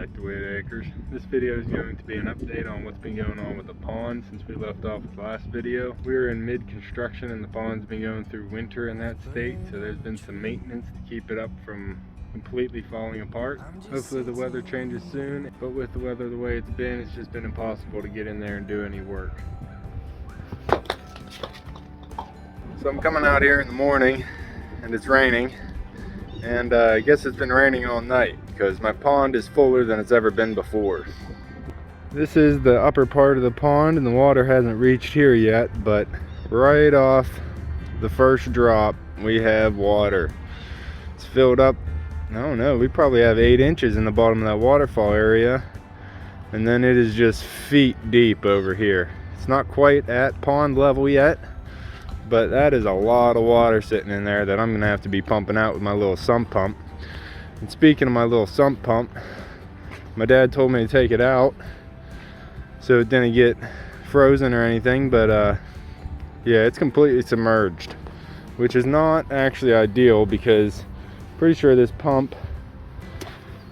back to Whitt Acres. This video is going to be an update on what's been going on with the pond since we left off with the last video. We were in mid-construction and the pond's been going through winter in that state, so there's been some maintenance to keep it up from completely falling apart. Hopefully the weather changes soon, but with the weather the way it's just been impossible to get in there and do any work. So I'm coming out here in the morning and it's raining, and I guess it's been raining all night because my pond is fuller than it's ever been before. This is the upper part of the pond and the water hasn't reached here yet, but right off the first drop we have water. It's filled up, I don't know, we probably have 8 inches in the bottom of that waterfall area, and then it is just feet deep over here. It's not quite at pond level yet, but that is a lot of water sitting in there that I'm gonna have to be pumping out with my little sump pump. And speaking of my little sump pump, my dad told me to take it out so it didn't get frozen or anything, but yeah, it's completely submerged, which is not actually ideal because I'm pretty sure this pump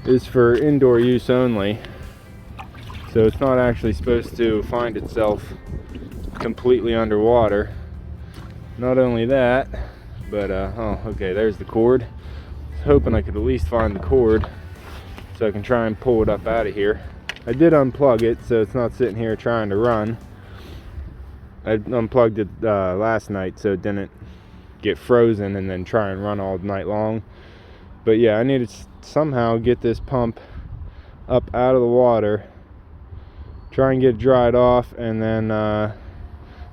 is for indoor use only, so it's not actually supposed to find itself completely underwater. Not only that, but oh, okay, there's the cord. I was hoping I could at least find the cord so I can try and pull it up out of here. I did unplug it so it's not sitting here trying to run. I unplugged it last night so it didn't get frozen and then try and run all night long. But yeah, I need to somehow get this pump up out of the water, try and get it dried off, and then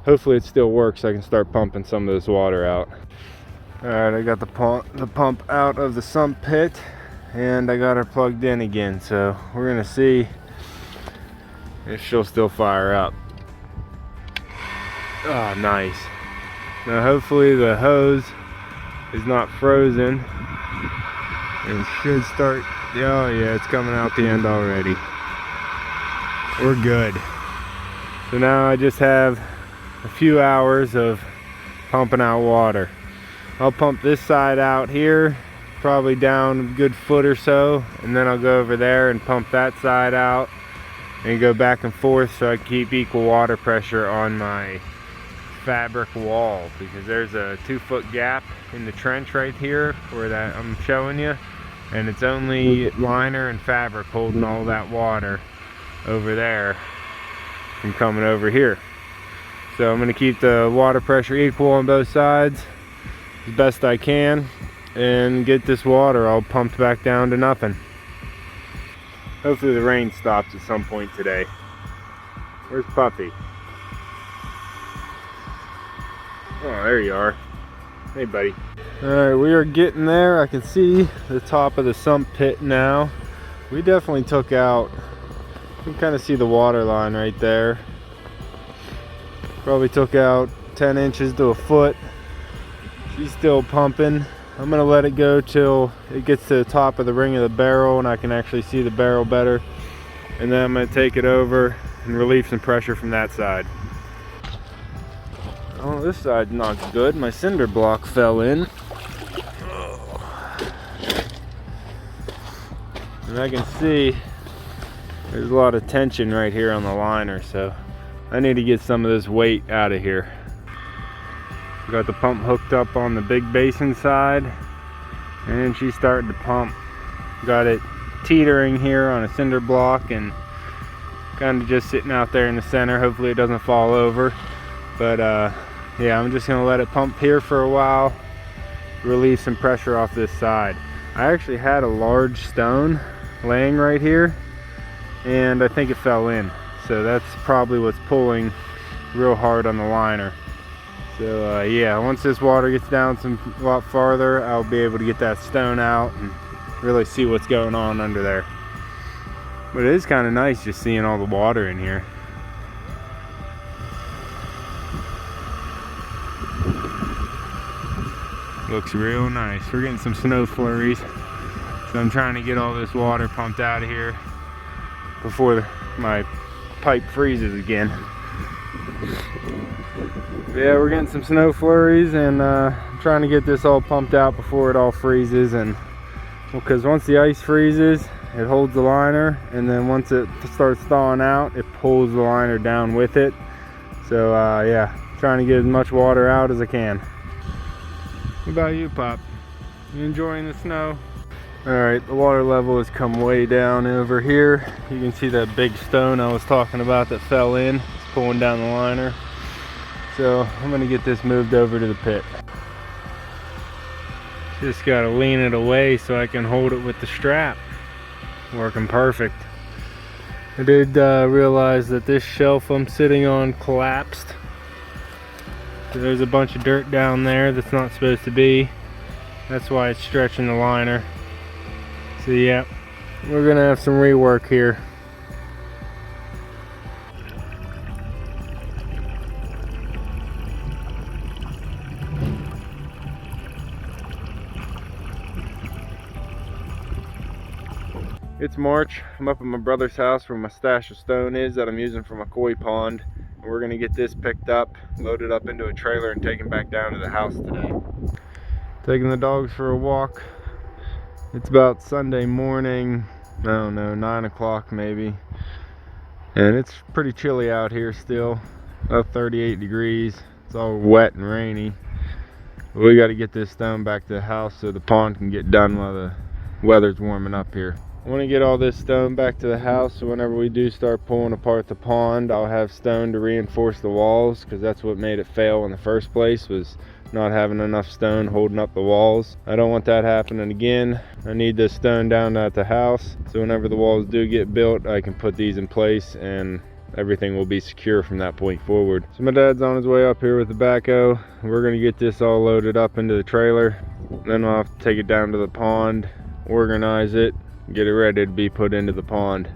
hopefully it still works so I can start pumping some of this water out. Alright, I got the pump out of the sump pit and I got her plugged in again, so we're gonna see if she'll still fire up. Oh, nice. Now hopefully the hose is not frozen and should start. Oh yeah, it's coming out the end already. We're good. So now I just have a few hours of pumping out water. I'll pump this side out here, probably down a good foot or so, and then I'll go over there and pump that side out and go back and forth so I keep equal water pressure on my fabric wall, because there's a 2-foot gap in the trench right here where that I'm showing you, and it's only liner and fabric holding all that water over there from coming over here. So I'm going to keep the water pressure equal on both sides as best I can and get this water all pumped back down to nothing. Hopefully the rain stops at some point today. Where's Puppy? Oh, there you are. Hey, buddy. Alright, we are getting there. I can see the top of the sump pit now. We definitely took out, you can kind of see the water line right there. Probably took out 10 inches to a foot. She's still pumping. I'm gonna let it go till it gets to the top of the ring of the barrel and I can actually see the barrel better. And then I'm gonna take it over and relieve some pressure from that side. Oh, this side's not good. My cinder block fell in. And I can see there's a lot of tension right here on the liner, so I need to get some of this weight out of here. Got the pump hooked up on the big basin side and she's starting to pump. Got it teetering here on a cinder block and kind of just sitting out there in the center. Hopefully it doesn't fall over, but yeah, I'm just gonna let it pump here for a while, relieve some pressure off this side. I actually had a large stone laying right here and I think it fell in, so that's probably what's pulling real hard on the liner. So yeah, once this water gets down a lot farther, I'll be able to get that stone out and really see what's going on under there. But it is kind of nice just seeing all the water in here. Looks real nice. We're getting some snow flurries, so I'm trying to get all this water pumped out of here before my pipe freezes again. Yeah, we're getting some snow flurries and trying to get this all pumped out before it all freezes, and because once the ice freezes it holds the liner, and then once it starts thawing out, it pulls the liner down with it. So yeah, trying to get as much water out as I can. What about you, Pop? You enjoying the snow? Alright, the water level has come way down over here. You can see that big stone I was talking about that fell in. It's pulling down the liner. So I'm going to get this moved over to the pit. Just got to lean it away so I can hold it with the strap. Working perfect. I did realize that this shelf I'm sitting on collapsed. So there's a bunch of dirt down there that's not supposed to be. That's why it's stretching the liner. So yeah, we're going to have some rework here. It's March. I'm up at my brother's house where my stash of stone is that I'm using for my koi pond. And we're gonna get this picked up, loaded up into a trailer, and taken back down to the house today. Taking the dogs for a walk. It's about Sunday morning, I don't know, 9 o'clock maybe. And it's pretty chilly out here still, about 38 degrees. It's all wet and rainy. But we gotta get this stone back to the house so the pond can get done while the weather's warming up here. I want to get all this stone back to the house so whenever we do start pulling apart the pond, I'll have stone to reinforce the walls, because that's what made it fail in the first place, was not having enough stone holding up the walls. I don't want that happening again. I need this stone down at the house so whenever the walls do get built, I can put these in place and everything will be secure from that point forward. So my dad's on his way up here with the backhoe. We're going to get this all loaded up into the trailer. Then I'll have to take it down to the pond, organize it, get it ready to be put into the pond.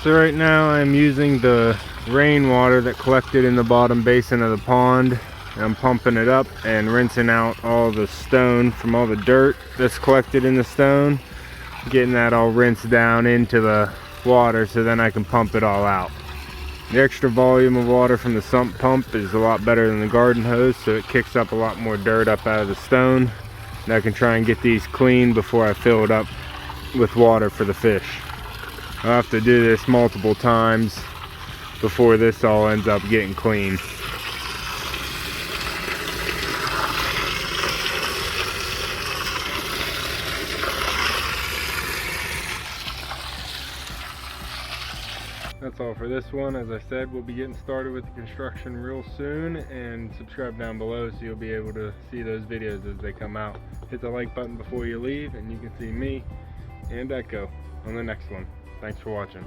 So right now I'm using the rainwater that collected in the bottom basin of the pond. I'm pumping it up and rinsing out all the stone from all the dirt that's collected in the stone. Getting that all rinsed down into the water so then I can pump it all out. The extra volume of water from the sump pump is a lot better than the garden hose, so it kicks up a lot more dirt up out of the stone. And I can try and get these clean before I fill it up with water for the fish. I'll have to do this multiple times before this all ends up getting clean. That's all for this one. As I said, we'll be getting started with the construction real soon, and subscribe down below so you'll be able to see those videos as they come out. Hit the like button before you leave and you can see me and Echo on the next one. Thanks for watching.